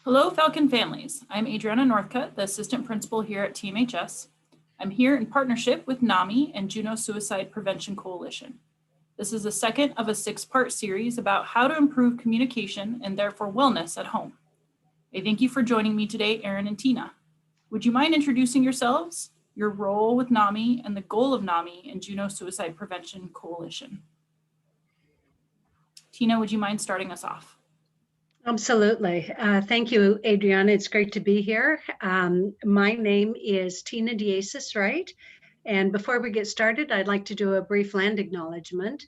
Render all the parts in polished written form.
Hello, Falcon families. I'm Adriana Northcutt, the assistant principal here at TMHS. I'm here in partnership with NAMI and Juneau Suicide Prevention Coalition. This is the second of a 6-part series about how to improve communication and therefore wellness at home. I thank you for joining me today, Erin and Tina. Would you mind introducing yourselves, your role with NAMI, and the goal of NAMI and Juneau Suicide Prevention Coalition? Tina, would you mind starting us off? Absolutely. Thank you, Adriana. It's great to be here. My name is Tina Diasis Wright. And before we get started, I'd like to do a brief land acknowledgement.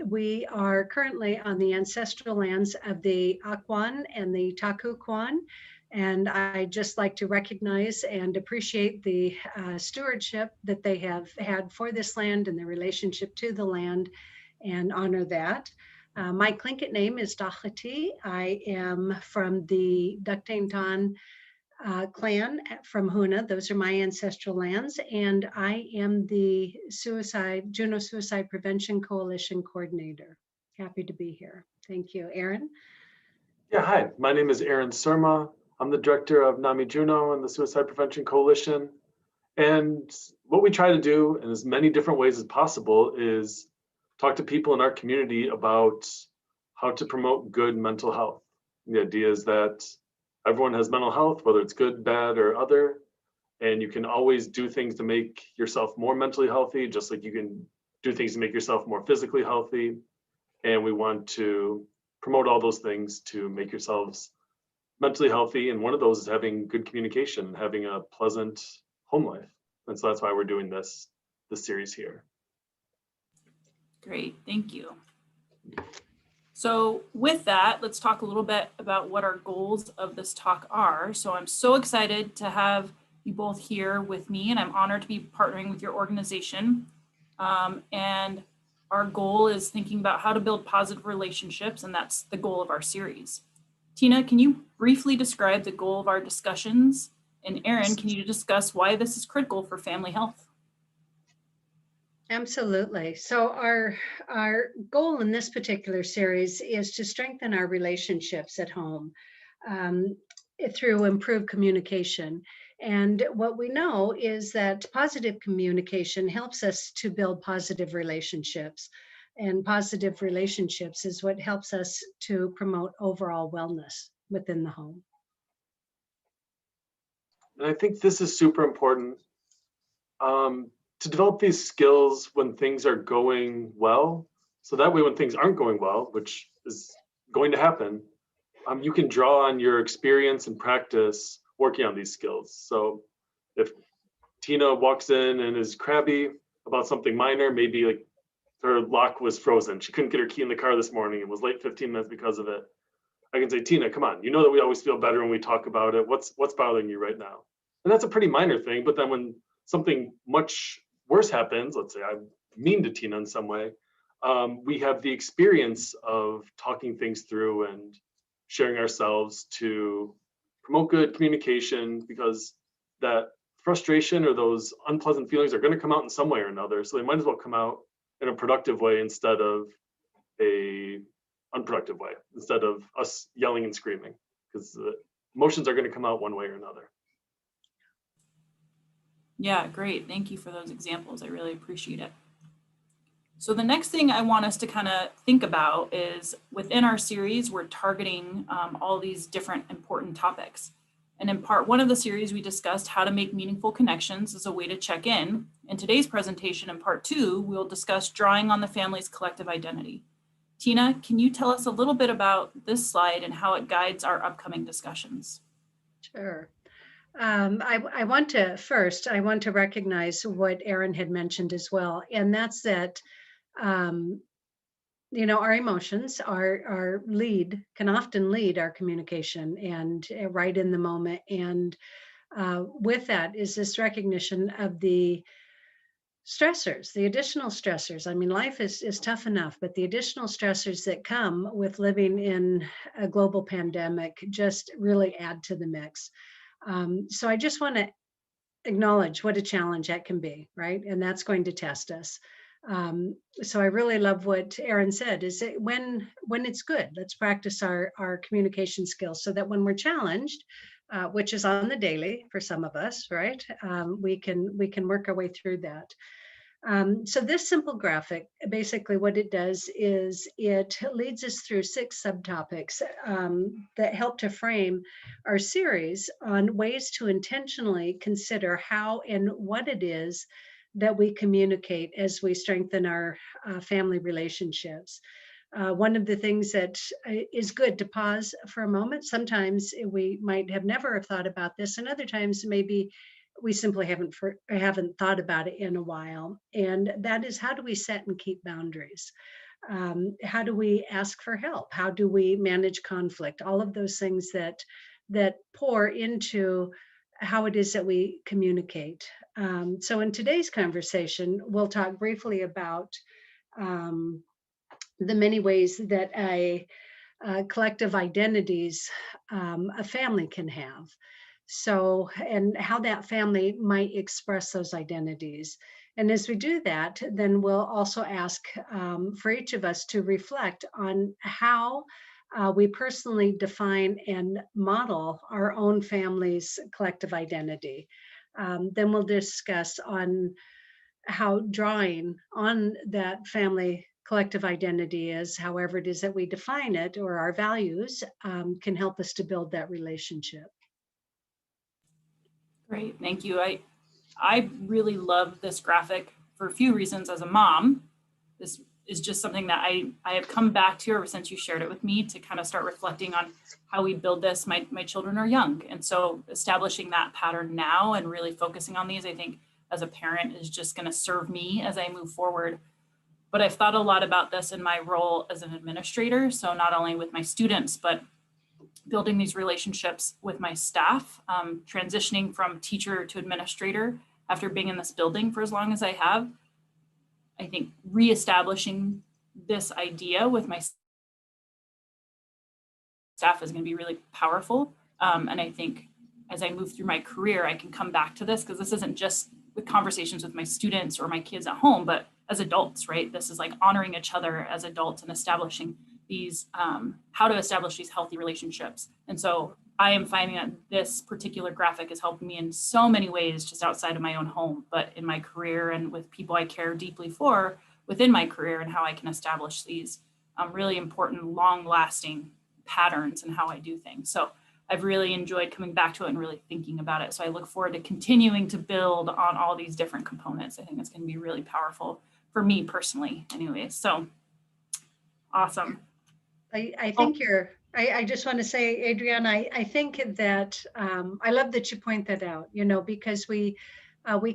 We are currently on the ancestral lands of the Akwán and the Taku Kwan. And I'd just like to recognize and appreciate the stewardship that they have had for this land and the relationship to the land and honor that. My Tlingit name is Dachati. I am from the Duktainton clan from Huna. Those are my ancestral lands. And I am the Juneau Suicide Prevention Coalition Coordinator. Happy to be here. Thank you. Aaron? Yeah, hi. My name is Aaron Surma. I'm the director of NAMI Juneau and the Suicide Prevention Coalition. And what we try to do in as many different ways as possible is talk to people in our community about how to promote good mental health. The idea is that everyone has mental health, whether it's good, bad, or other, and you can always do things to make yourself more mentally healthy, just like you can do things to make yourself more physically healthy. And we want to promote all those things to make yourselves mentally healthy. And one of those is having good communication, having a pleasant home life. And so that's why we're doing this series here. Great, thank you. So with that, let's talk a little bit about what our goals of this talk are. So I'm so excited to have you both here with me, and I'm honored to be partnering with your organization. And our goal is thinking about how to build positive relationships, and that's the goal of our series. Tina, can you briefly describe the goal of our discussions? And Erin, can you discuss why this is critical for family health? Absolutely. So our goal in this particular series is to strengthen our relationships at home through improved communication. And what we know is that positive communication helps us to build positive relationships. And positive relationships is what helps us to promote overall wellness within the home. And I think this is super important. To develop these skills when things are going well. So that way when things aren't going well, which is going to happen, you can draw on your experience and practice working on these skills. So if Tina walks in and is crabby about something minor, maybe like her lock was frozen, she couldn't get her key in the car this morning and was late 15 minutes because of it, I can say, Tina, come on, you know that we always feel better when we talk about it. What's bothering you right now? And that's a pretty minor thing, but then when something much worse happens, let's say I'm mean to Tina in some way, we have the experience of talking things through and sharing ourselves to promote good communication, because that frustration or those unpleasant feelings are going to come out in some way or another. So they might as well come out in a productive way instead of a unproductive way, instead of us yelling and screaming, because the emotions are going to come out one way or another. Yeah, great. Thank you for those examples. I really appreciate it. So the next thing I want us to kind of think about is within our series, we're targeting all these different important topics. And in part 1 of the series, we discussed how to make meaningful connections as a way to check in. In today's presentation, in part 2, we'll discuss drawing on the family's collective identity. Tina, can you tell us a little bit about this slide and how it guides our upcoming discussions? Sure. I want to recognize what Aaron had mentioned as well, and that's that, our emotions can often lead our communication and right in the moment. And with that is this recognition of the stressors, the additional stressors. I mean, life is tough enough, but the additional stressors that come with living in a global pandemic just really add to the mix. So I just want to acknowledge what a challenge that can be, right? And that's going to test us. So I really love what Erin said, is that when it's good, let's practice our communication skills so that when we're challenged, which is on the daily for some of us, right? We can work our way through that. So this simple graphic, basically what it does is it leads us through 6 subtopics that help to frame our series on ways to intentionally consider how and what it is that we communicate as we strengthen our family relationships. One of the things that is good to pause for a moment. Sometimes we might have never have thought about this, and other times maybe we simply haven't thought about it in a while. And that is, how do we set and keep boundaries? How do we ask for help? How do we manage conflict? All of those things that pour into how it is that we communicate. So in today's conversation, we'll talk briefly about um, the many ways that a collective identities a family can have. So, and how that family might express those identities. And as we do that, then we'll also ask for each of us to reflect on how we personally define and model our own family's collective identity. Then we'll discuss on how drawing on that family collective identity is, however it is that we define it, or our values, can help us to build that relationship. Great, thank you. I really love this graphic for a few reasons. As a mom, this is just something that I have come back to ever since you shared it with me, to kind of start reflecting on how we build this. My children are young, and so establishing that pattern now and really focusing on these, I think as a parent, is just going to serve me as I move forward. But I've thought a lot about this in my role as an administrator. So not only with my students, but building these relationships with my staff, transitioning from teacher to administrator after being in this building for as long as I have. I think reestablishing this idea with my staff is going to be really powerful. And I think as I move through my career, I can come back to this, because this isn't just with conversations with my students or my kids at home, but as adults, right? This is like honoring each other as adults and establishing these, how to establish these healthy relationships. And so I am finding that this particular graphic is helping me in so many ways, just outside of my own home, but in my career and with people I care deeply for within my career, and how I can establish these really important, long-lasting patterns in how I do things. So I've really enjoyed coming back to it and really thinking about it. So I look forward to continuing to build on all these different components. I think it's going to be really powerful for me personally anyways. So awesome. I think I just want to say, Adrienne, I think that I love that you point that out, because we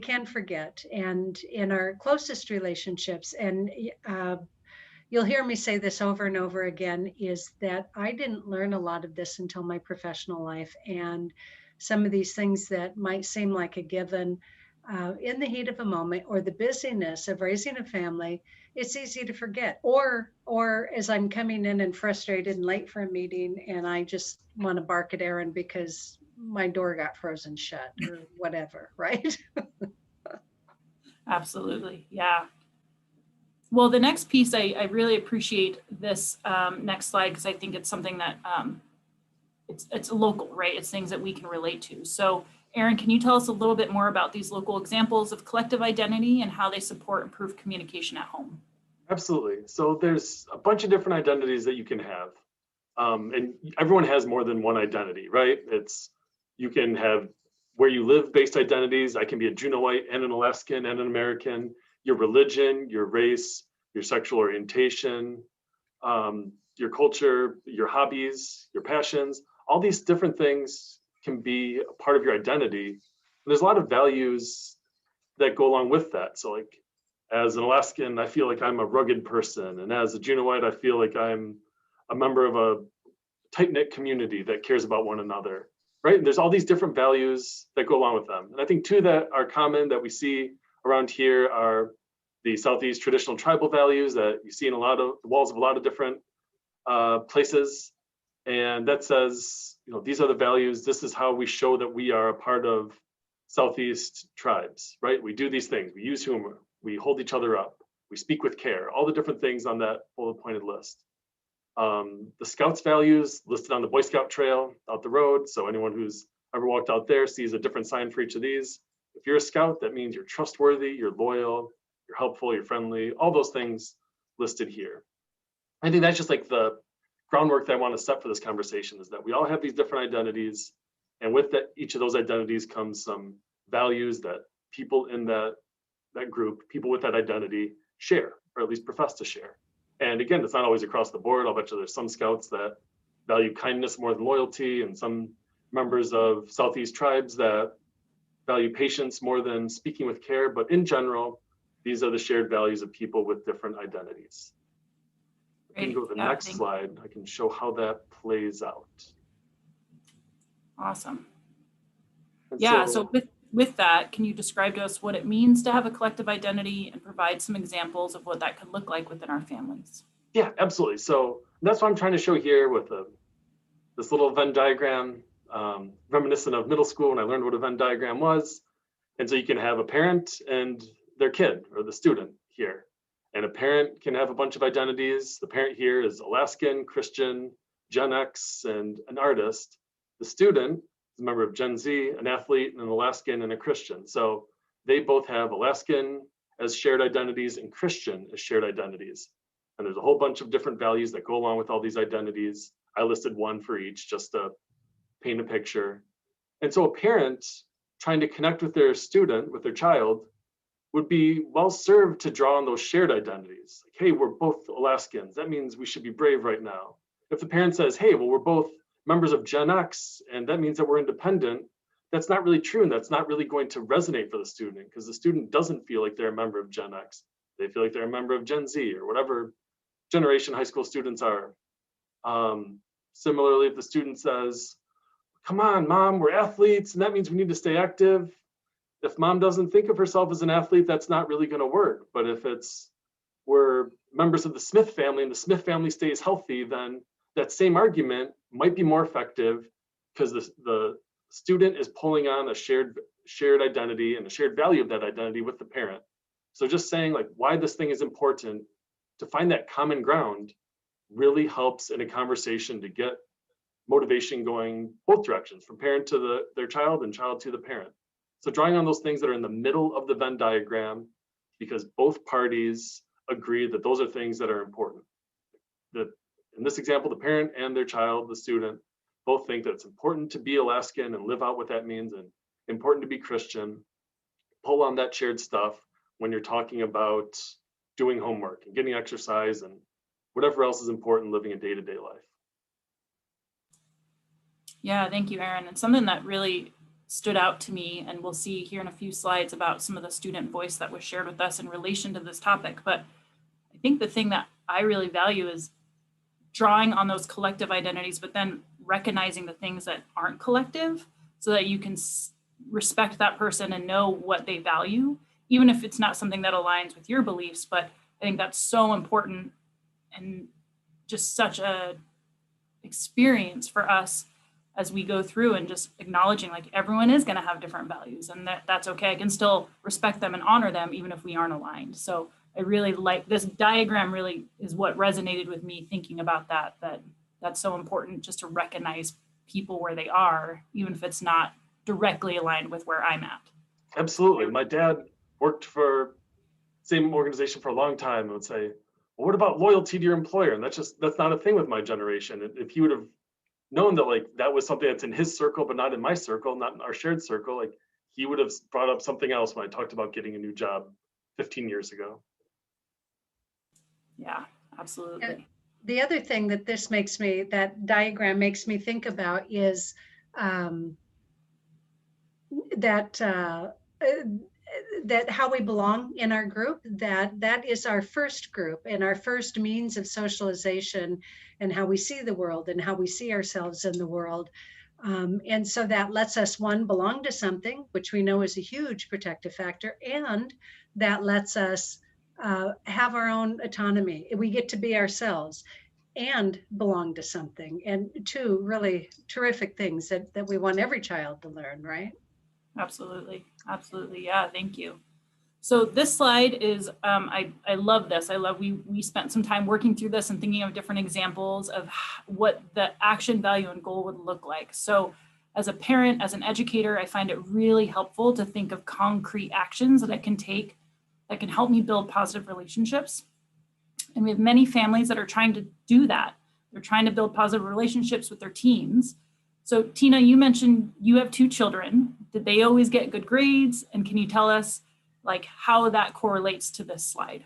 can forget, and in our closest relationships, and you'll hear me say this over and over again, is that I didn't learn a lot of this until my professional life. And some of these things that might seem like a given in the heat of a moment, or the busyness of raising a family, it's easy to forget. Or as I'm coming in and frustrated and late for a meeting, and I just want to bark at Erin because my door got frozen shut or whatever, right? Absolutely. Yeah. Well, the next piece, I really appreciate this next slide, because I think it's something that it's local, right? It's things that we can relate to. So Erin, can you tell us a little bit more about these local examples of collective identity and how they support improved communication at home? Absolutely. So there's a bunch of different identities that you can have. And everyone has more than one identity, right? You can have where you live based identities. I can be a Juneauite and an Alaskan and an American. Your religion, your race, your sexual orientation, your culture, your hobbies, your passions, all these different things can be a part of your identity. And there's a lot of values that go along with that. So like, as an Alaskan, I feel like I'm a rugged person. And as a Juneauite, I feel like I'm a member of a tight-knit community that cares about one another, right? And there's all these different values that go along with them. And I think two that are common that we see around here are the Southeast traditional tribal values that you see in a lot of the walls of a lot of different places. And that says, these are the values. This is how we show that we are a part of Southeast tribes, right? We do these things. We use humor. We hold each other up. We speak with care, all the different things on that bullet pointed list. The Scouts values listed on the Boy Scout trail out the road. So anyone who's ever walked out there sees a different sign for each of these. If you're a Scout, that means you're trustworthy, you're loyal, you're helpful, you're friendly, all those things listed here. I think that's just like the groundwork that I want to set for this conversation, is that we all have these different identities. And with that, each of those identities comes some values that people in that group, people with that identity share, or at least profess to share. And again, it's not always across the board. I'll bet you there's some Scouts that value kindness more than loyalty, and some members of Southeast tribes that value patience more than speaking with care. But in general, these are the shared values of people with different identities. I can go to the next slide. I can show how that plays out. Awesome. And Yeah, so with that, can you describe to us what it means to have a collective identity and provide some examples of what that could look like within our families? Yeah, absolutely. So that's what I'm trying to show here with this little Venn diagram, reminiscent of middle school when I learned what a Venn diagram was. And so you can have a parent and their kid, or the student here. And a parent can have a bunch of identities. The parent here is Alaskan, Christian, Gen X, and an artist. The student is a member of Gen Z, an athlete, and an Alaskan, and a Christian. So they both have Alaskan as shared identities and Christian as shared identities. And there's a whole bunch of different values that go along with all these identities. I listed one for each just to paint a picture. And so a parent trying to connect with their student, with their child, would be well served to draw on those shared identities. Like, hey, we're both Alaskans. That means we should be brave right now. If the parent says, hey, well, we're both members of Gen X, and that means that we're independent, that's not really true. And that's not really going to resonate for the student, because the student doesn't feel like they're a member of Gen X. They feel like they're a member of Gen Z, or whatever generation high school students are. Similarly, if the student says, come on, mom, we're athletes, and that means we need to stay active. If mom doesn't think of herself as an athlete, that's not really going to work. But if we're members of the Smith family and the Smith family stays healthy, then that same argument might be more effective, because the student is pulling on a shared identity and a shared value of that identity with the parent. So just saying like why this thing is important, to find that common ground, really helps in a conversation to get motivation going both directions, from parent to their child and child to the parent. So drawing on those things that are in the middle of the Venn diagram, because both parties agree that those are things that are important. That in this example, the parent and their child, the student, both think that it's important to be Alaskan and live out what that means, and important to be Christian. Pull on that shared stuff when you're talking about doing homework and getting exercise and whatever else is important living a day-to-day life. Yeah, thank you, Aaron. And something that really stood out to me, and we'll see here in a few slides about some of the student voice that was shared with us in relation to this topic. But I think the thing that I really value is drawing on those collective identities, but then recognizing the things that aren't collective, so that you can respect that person and know what they value, even if it's not something that aligns with your beliefs. But I think that's so important, and just such a experience for us as we go through, and just acknowledging like everyone is going to have different values, and that's okay. I can still respect them and honor them even if we aren't aligned. So I really like this diagram, really is what resonated with me thinking about that's so important, just to recognize people where they are, even if it's not directly aligned with where I'm at. Absolutely. My dad worked for the same organization for a long time and would say, well, what about loyalty to your employer? And that's not a thing with my generation. If he would have known that like that was something that's in his circle, but not in my circle, not in our shared circle, like he would have brought up something else when I talked about getting a new job 15 years ago. Yeah, absolutely. And the other thing that that diagram makes me think about is that how we belong in our group, that is our first group and our first means of socialization, and how we see the world and how we see ourselves in the world. And so that lets us, one, belong to something, which we know is a huge protective factor, and that lets us have our own autonomy. We get to be ourselves and belong to something. And two really terrific things that we want every child to learn, right? Absolutely. Absolutely. Yeah, thank you. So this slide is, I love this. We spent some time working through this and thinking of different examples of what the action, value, and goal would look like. So as a parent, as an educator, I find it really helpful to think of concrete actions that I can take that can help me build positive relationships. And we have many families that are trying to do that. They're trying to build positive relationships with their teens. So Tina, you mentioned you have 2 children. Did they always get good grades? And can you tell us like how that correlates to this slide?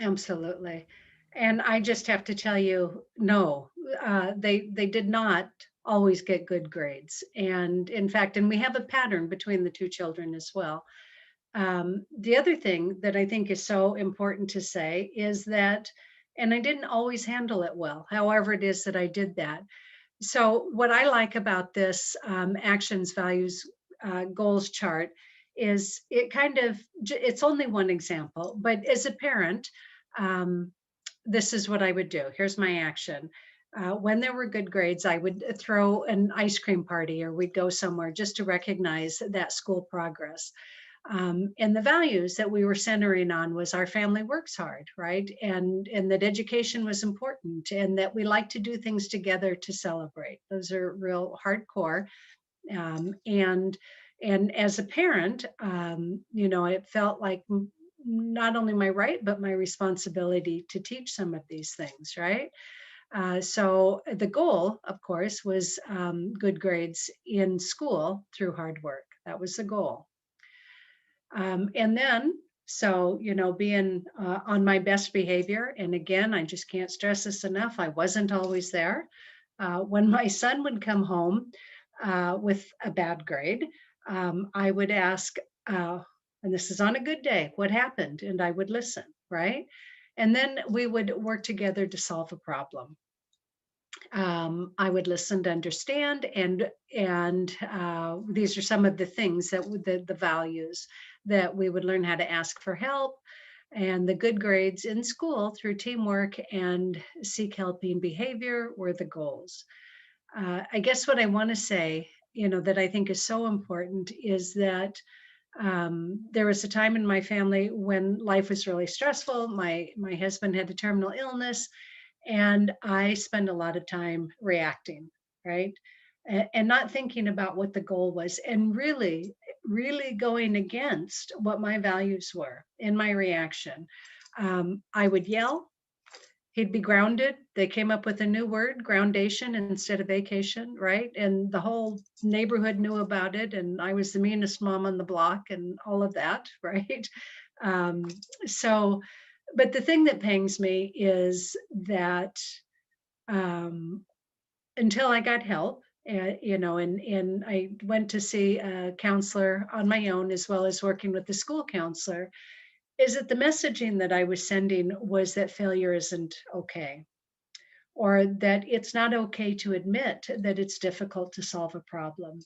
Absolutely. And I just have to tell you, no, they did not always get good grades. And in fact, and we have a pattern between the 2 children as well. The other thing that I think is so important to say is that, and I didn't always handle it well, however it is that I did that. So what I like about this actions, values, goals chart is it kind of, it's only one example, but as a parent, this is what I would do. Here's my action. When there were good grades, I would throw an ice cream party or we'd go somewhere just to recognize that school progress. And the values that we were centering on was our family works hard, right? And that education was important and that we like to do things together to celebrate. Those are real hardcore. And as a parent, it felt like not only my right, but my responsibility to teach some of these things, right? So the goal, of course, was good grades in school through hard work. That was the goal. And then, so, being on my best behavior, and again, I just can't stress this enough, I wasn't always there. When my son would come home with a bad grade, I would ask, and this is on a good day, what happened? And I would listen, right? And then we would work together to solve a problem. I would listen to understand, and these are some of the things that the values that we would learn how to ask for help, and the good grades in school through teamwork and seek helping behavior were the goals. I guess what I want to say, that I think is so important is that there was a time in my family when life was really stressful. My husband had a terminal illness. And I spend a lot of time reacting, right? And not thinking about what the goal was, and really, really going against what my values were in my reaction. I would yell, he'd be grounded. They came up with a new word, groundation instead of vacation, right? And the whole neighborhood knew about it. And I was the meanest mom on the block and all of that, right? So, but the thing that pangs me is that until I got help, and I went to see a counselor on my own, as well as working with the school counselor, is that the messaging that I was sending was that failure isn't okay, or that it's not okay to admit that it's difficult to solve a problem.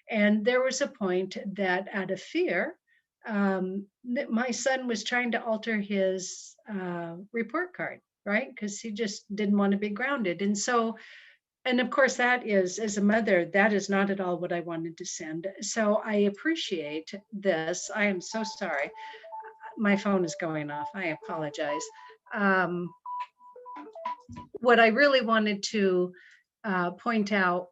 And there was a point that out of fear, that my son was trying to alter his report card, right? Because he just didn't want to be grounded. And so, and of course, that is, as a mother, that is not at all what I wanted to send. So I appreciate this. I am so sorry. My phone is going off. I apologize. What I really wanted to point out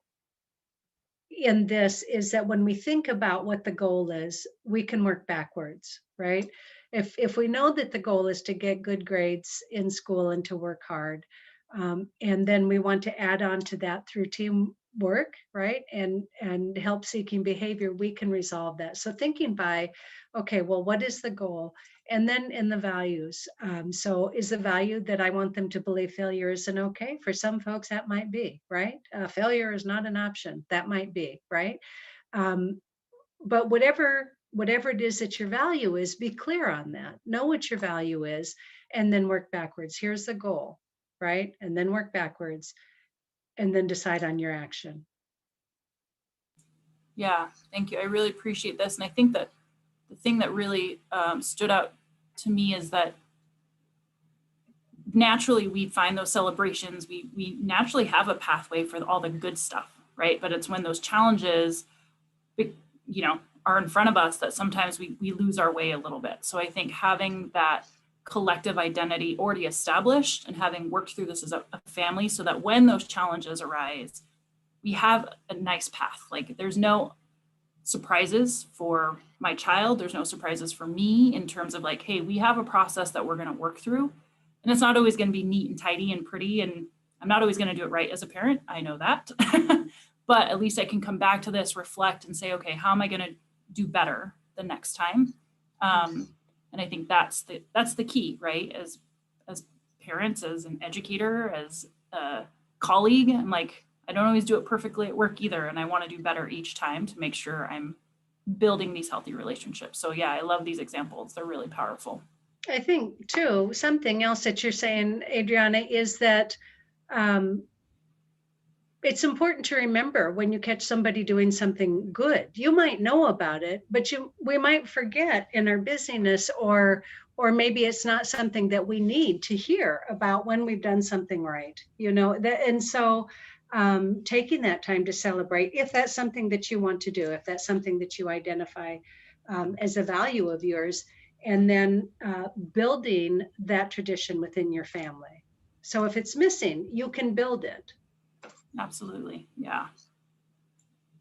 in this is that when we think about what the goal is, we can work backwards, right? If we know that the goal is to get good grades in school and to work hard, and then we want to add on to that through teamwork, right? And help seeking behavior, we can resolve that. So thinking by, okay, well, what is the goal? And then in the values. So is the value that I want them to believe failure isn't okay? For some folks, that might be, right? Failure is not an option. That might be, right? But whatever it is that your value is, be clear on that. Know what your value is, and then work backwards. Here's the goal, right? And then work backwards, and then decide on your action. Yeah, thank you. I really appreciate this. And I think that the thing that really stood out to me is that naturally we find those celebrations, we naturally have a pathway for all the good stuff, right? But it's when those challenges, are in front of us that sometimes we lose our way a little bit. So I think having that collective identity already established and having worked through this as a family so that when those challenges arise, we have a nice path. Like there's no surprises for my child. There's no surprises for me in terms of like, hey, we have a process that we're going to work through. And it's not always going to be neat and tidy and pretty. And I'm not always going to do it right as a parent. I know that. But at least I can come back to this, reflect and say, okay, how am I going to do better the next time? And I think that's the key, right? As parents, as an educator, as a colleague, I'm like, I don't always do it perfectly at work either. And I want to do better each time to make sure I'm building these healthy relationships. So yeah, I love these examples. They're really powerful. I think too, something else that you're saying, Adriana, is that it's important to remember when you catch somebody doing something good. You might know about it, but we might forget in our busyness, or maybe it's not something that we need to hear about when we've done something right, and so taking that time to celebrate, if that's something that you want to do, if that's something that you identify as a value of yours, and then building that tradition within your family. So if it's missing, you can build it. Absolutely. Yeah.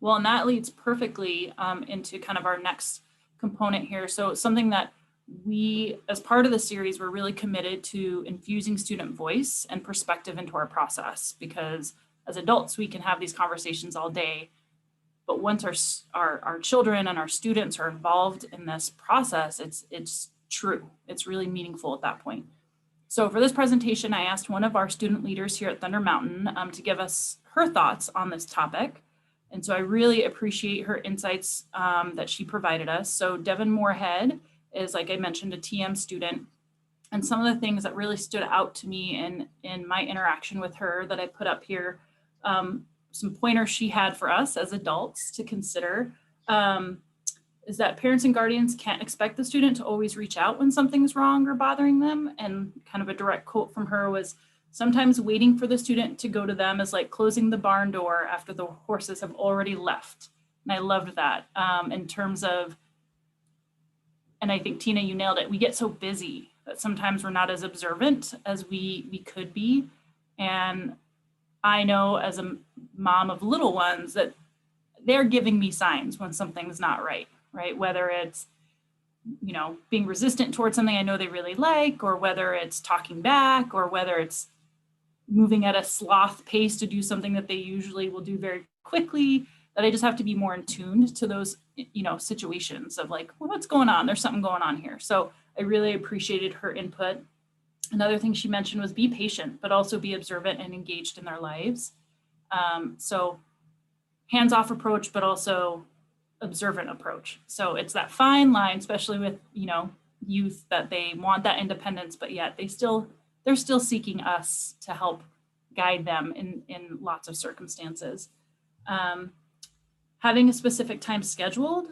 Well, and that leads perfectly into kind of our next component here. So something that we, as part of the series, we're really committed to infusing student voice and perspective into our process, because as adults, we can have these conversations all day. But once our children and our students are involved in this process, it's true. It's really meaningful at that point. So for this presentation, I asked one of our student leaders here at Thunder Mountain to give us her thoughts on this topic. And so I really appreciate her insights that she provided us. So Devin Moorhead is, like I mentioned, a TM student. And some of the things that really stood out to me in my interaction with her that I put up here, some pointers she had for us as adults to consider, is that parents and guardians can't expect the student to always reach out when something's wrong or bothering them. And kind of a direct quote from her was, sometimes waiting for the student to go to them is like closing the barn door after the horses have already left. And I loved that in terms of, and I think Tina, you nailed it. We get so busy that sometimes we're not as observant as we could be. And I know as a mom of little ones that they're giving me signs when something's not right. Right? Whether it's, being resistant towards something I know they really like, or whether it's talking back, or whether it's moving at a sloth pace to do something that they usually will do very quickly, that I just have to be more in tuned to those, situations of like, well, what's going on? There's something going on here. So I really appreciated her input. Another thing she mentioned was be patient, but also be observant and engaged in their lives. So hands-off approach, but also observant approach. So it's that fine line, especially with, youth, that they want that independence, but yet they're still seeking us to help guide them in lots of circumstances. Having a specific time scheduled,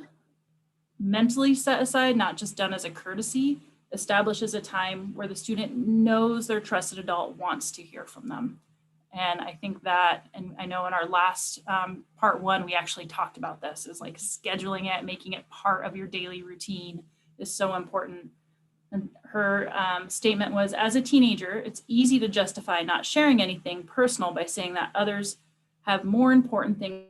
mentally set aside, not just done as a courtesy, establishes a time where the student knows their trusted adult wants to hear from them. And I think that, and I know in our last part one, we actually talked about this, is like scheduling it, making it part of your daily routine is so important. And her statement was, as a teenager, it's easy to justify not sharing anything personal by saying that others have more important things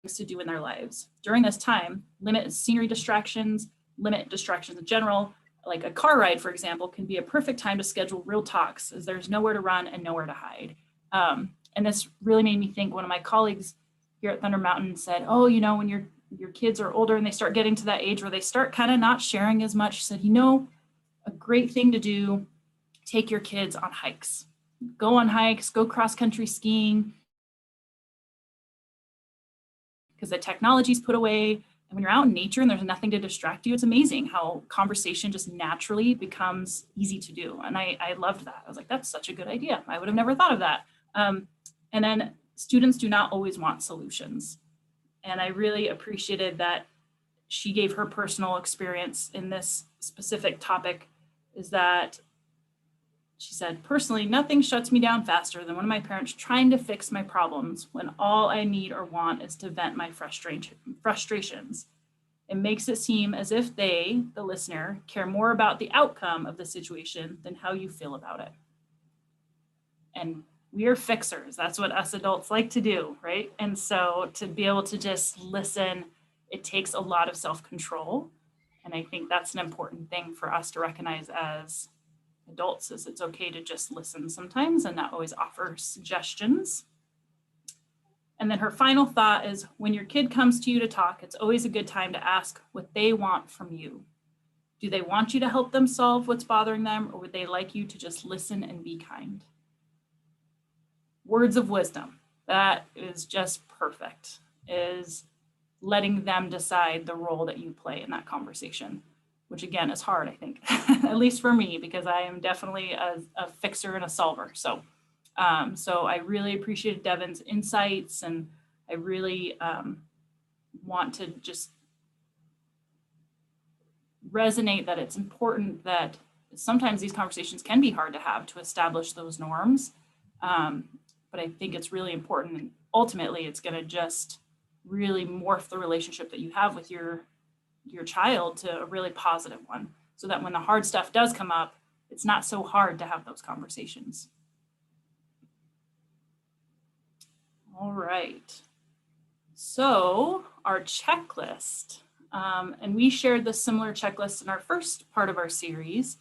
to do in their lives. During this time, limit scenery distractions, limit distractions in general. Like a car ride, for example, can be a perfect time to schedule real talks, as there's nowhere to run and nowhere to hide. And this really made me think. One of my colleagues here at Thunder Mountain said, oh, when your kids are older and they start getting to that age where they start kind of not sharing as much, she said, a great thing to do, take your kids on hikes. Go on hikes, go cross-country skiing, because the technology's put away. And when you're out in nature and there's nothing to distract you, it's amazing how conversation just naturally becomes easy to do. And I loved that. I was like, that's such a good idea. I would have never thought of that. And then students do not always want solutions. And I really appreciated that she gave her personal experience in this specific topic, is that She said, personally, nothing shuts me down faster than one of my parents trying to fix my problems when all I need or want is to vent my frustrations. It makes it seem as if they, the listener, care more about the outcome of the situation than how you feel about it. And we are fixers. That's what us adults like to do, right? And so to be able to just listen, it takes a lot of self-control. And I think that's an important thing for us to recognize as adults, is it's okay to just listen sometimes and not always offer suggestions. And then her final thought is, when your kid comes to you to talk, it's always a good time to ask what they want from you. Do they want you to help them solve what's bothering them, or would they like you to just listen and be kind? Words of wisdom. That is just perfect, is letting them decide the role that you play in that conversation, which again is hard, I think, at least for me, because I am definitely a fixer and a solver. So I really appreciated Devin's insights, and I really want to just resonate that it's important that sometimes these conversations can be hard to have to establish those norms. But I think it's really important, and ultimately it's going to just really morph the relationship that you have with your child to a really positive one, so that when the hard stuff does come up, it's not so hard to have those conversations. All right. So our checklist, and we shared this similar checklist in our first part of our series.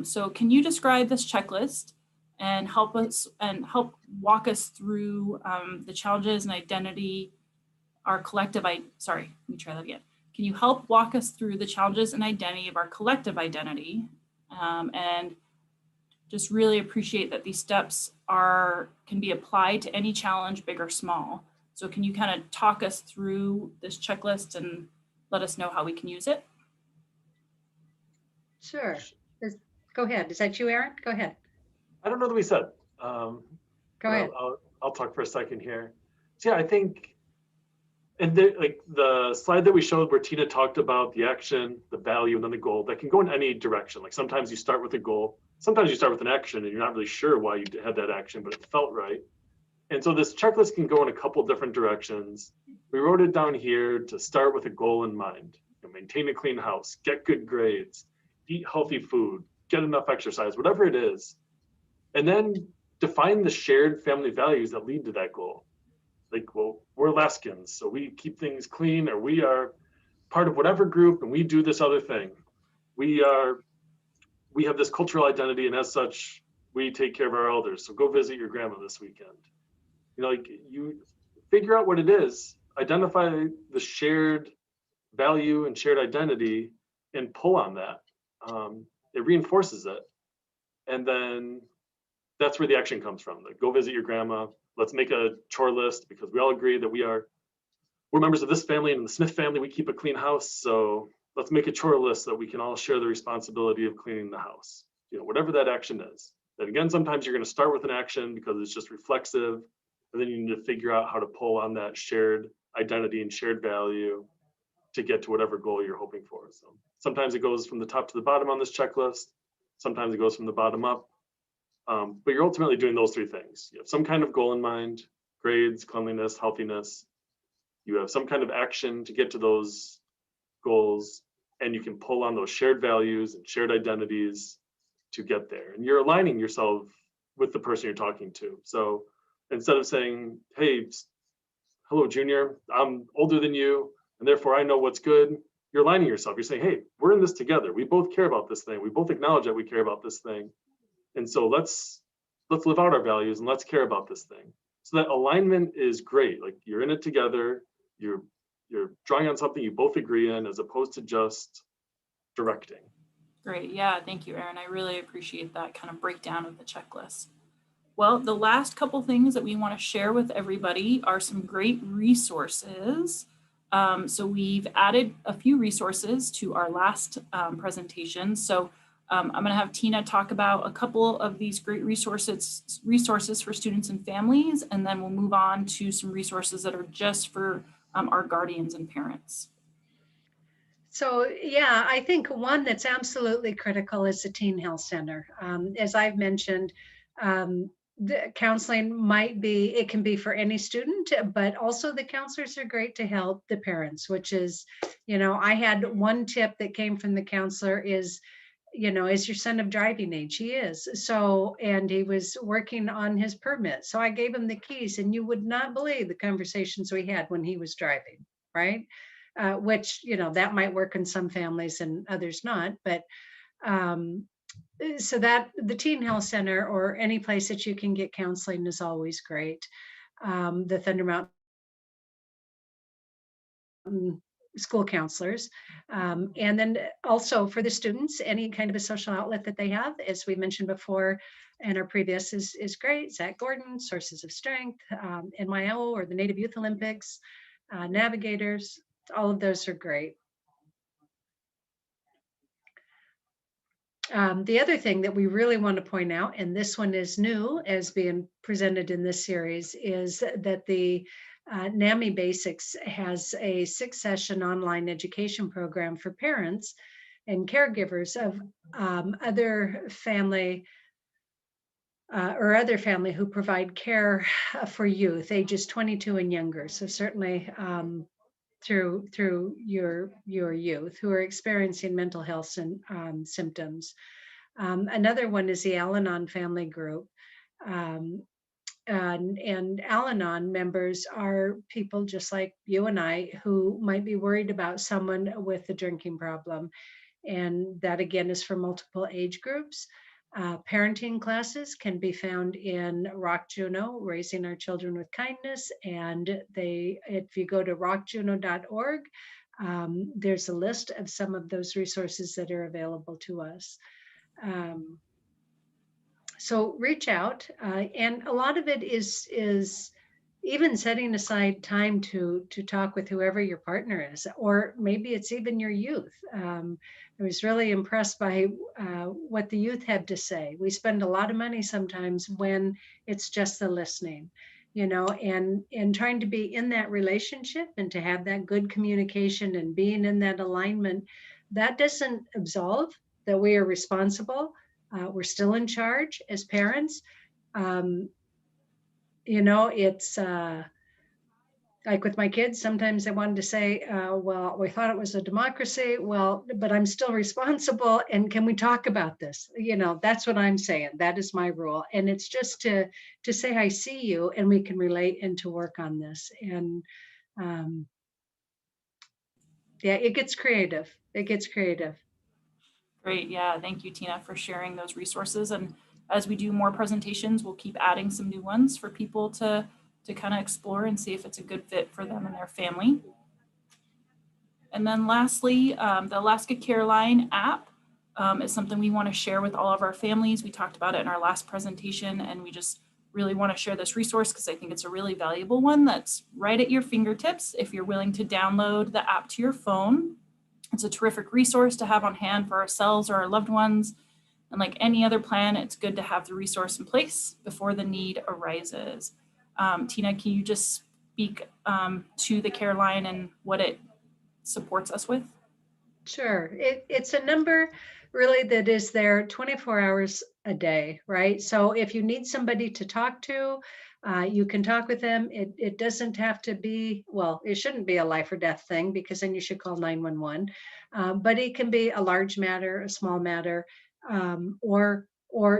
So can you describe this checklist and help walk us through the challenges and identity, our collective, sorry, let me try that again. Can you help walk us through the challenges and identity of our collective identity, and just really appreciate that these steps can be applied to any challenge, big or small. So can you kind of talk us through this checklist and let us know how we can use it? Sure. Go ahead. Is that you, Aaron? Go ahead. I don't know that we said. Go ahead. I'll talk for a second here. So yeah, I think, and like the slide that we showed where Tina talked about the action, the value, and then the goal, that can go in any direction. Like sometimes you start with a goal, sometimes you start with an action and you're not really sure why you had that action, but it felt right. And so this checklist can go in a couple different directions. We wrote it down here to start with a goal in mind. Maintain a clean house, get good grades, eat healthy food, get enough exercise, whatever it is. And then define the shared family values that lead to that goal. Like, well, we're Alaskans, so we keep things clean, or we are part of whatever group and we do this other thing. We have this cultural identity, and as such, we take care of our elders. So go visit your grandma this weekend. Like, you figure out what it is, identify the shared value and shared identity, and pull on that. It reinforces it. And then that's where the action comes from. Like, go visit your grandma. Let's make a chore list, because we all agree that we're members of this family, and in the Smith family, we keep a clean house. So let's make a chore list that we can all share the responsibility of cleaning the house. Whatever that action is. And again, sometimes you're going to start with an action because it's just reflexive, and then you need to figure out how to pull on that shared identity and shared value to get to whatever goal you're hoping for. So sometimes it goes from the top to the bottom on this checklist. Sometimes it goes from the bottom up. But you're ultimately doing those three things. You have some kind of goal in mind: grades, cleanliness, healthiness. You have some kind of action to get to those goals, and you can pull on those shared values and shared identities to get there. And you're aligning yourself with the person you're talking to. So instead of saying, hey, hello, Junior, I'm older than you, and therefore I know what's good, you're aligning yourself. You're saying, hey, we're in this together. We both care about this thing. We both acknowledge that we care about this thing. And so let's live out our values and let's care about this thing. So that alignment is great. Like, you're in it together. You're drawing on something you both agree in, as opposed to just directing. Great. Yeah, thank you, Aaron. I really appreciate that kind of breakdown of the checklist. Well, the last couple things that we want to share with everybody are some great resources. So we've added a few resources to our last presentation. So I'm going to have Tina talk about a couple of these great resources for students and families, and then we'll move on to some resources that are just for our guardians and parents. So yeah, I think one that's absolutely critical is the Teen Health Center. As I've mentioned, the counseling might be, it can be for any student, but also the counselors are great to help the parents, which is, I had one tip that came from the counselor is, is your son of driving age? He is. So, and he was working on his permit. So I gave him the keys, and you would not believe the conversations we had when he was driving, right? Which, that might work in some families and others not. But um, so that the Teen Health Center or any place that you can get counseling is always great. The Thunder Mountain school counselors. And then also for the students, any kind of a social outlet that they have, as we mentioned before, and our previous is great. Zach Gordon, Sources of Strength, NYO or the Native Youth Olympics, Navigators, all of those are great. The other thing that we really want to point out, and this one is new as being presented in this series, is that the NAMI Basics has a 6-session online education program for parents and caregivers of other family who provide care for youth ages 22 and younger. So certainly through your youth who are experiencing mental health symptoms. Another one is the Al-Anon family group. And Al-Anon members are people just like you and I who might be worried about someone with a drinking problem. And that again is for multiple age groups. Parenting classes can be found in Rock Juno, Raising Our Children with Kindness. And if you go to rockjuno.org, there's a list of some of those resources that are available to us. So reach out, and a lot of it is even setting aside time to talk with whoever your partner is, or maybe it's even your youth. I was really impressed by what the youth had to say. We spend a lot of money sometimes when it's just the listening, and trying to be in that relationship and to have that good communication and being in that alignment. That doesn't absolve that we are responsible. We're still in charge as parents. It's like with my kids, sometimes they wanted to say, well, we thought it was a democracy. Well, but I'm still responsible. And can we talk about this? That's what I'm saying. That is my rule. And it's just to say, I see you, and we can relate and to work on this. And yeah, it gets creative. It gets creative. Great. Yeah. Thank you, Tina, for sharing those resources. And as we do more presentations, we'll keep adding some new ones for people to kind of explore and see if it's a good fit for them and their family. And then lastly, the Alaska Care Line app is something we want to share with all of our families. We talked about it in our last presentation, and we just really want to share this resource because I think it's a really valuable one that's right at your fingertips if you're willing to download the app to your phone. It's a terrific resource to have on hand for ourselves or our loved ones. And like any other plan, it's good to have the resource in place before the need arises. Tina, can you just speak to the Care Line and what it supports us with? Sure. It's a number really that is there 24 hours a day, right? So if you need somebody to talk to, you can talk with them. It doesn't have to be, well, it shouldn't be a life or death thing because then you should call 911. But it can be a large matter, a small matter, or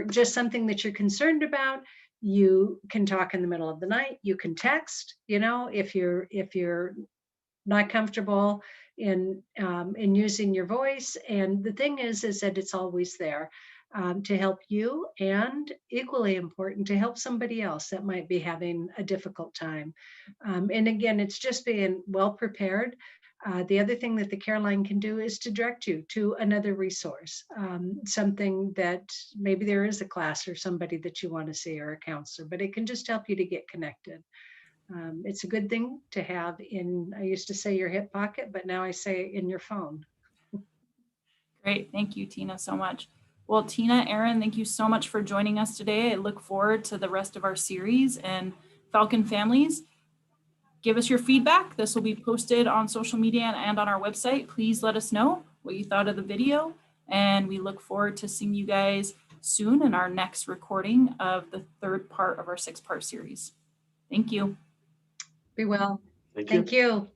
just something that you're concerned about. You can talk in the middle of the night. You can text, if you're not comfortable in using your voice. And the thing is that it's always there to help you, and equally important to help somebody else that might be having a difficult time. And again, it's just being well prepared. The other thing that the Care Line can do is to direct you to another resource, something that maybe there is a class or somebody that you want to see or a counselor, but it can just help you to get connected. It's a good thing to have in, I used to say your hip pocket, but now I say in your phone. Great. Thank you, Tina, so much. Well, Tina, Aaron, thank you so much for joining us today. I look forward to the rest of our series and Falcon Families. give us your feedback. This will be posted on social media and on our website. Please let us know what you thought of the video. And we look forward to seeing you guys soon in our next recording of the third part of our 6-part series. Thank you. Be well. Thank you. Thank you.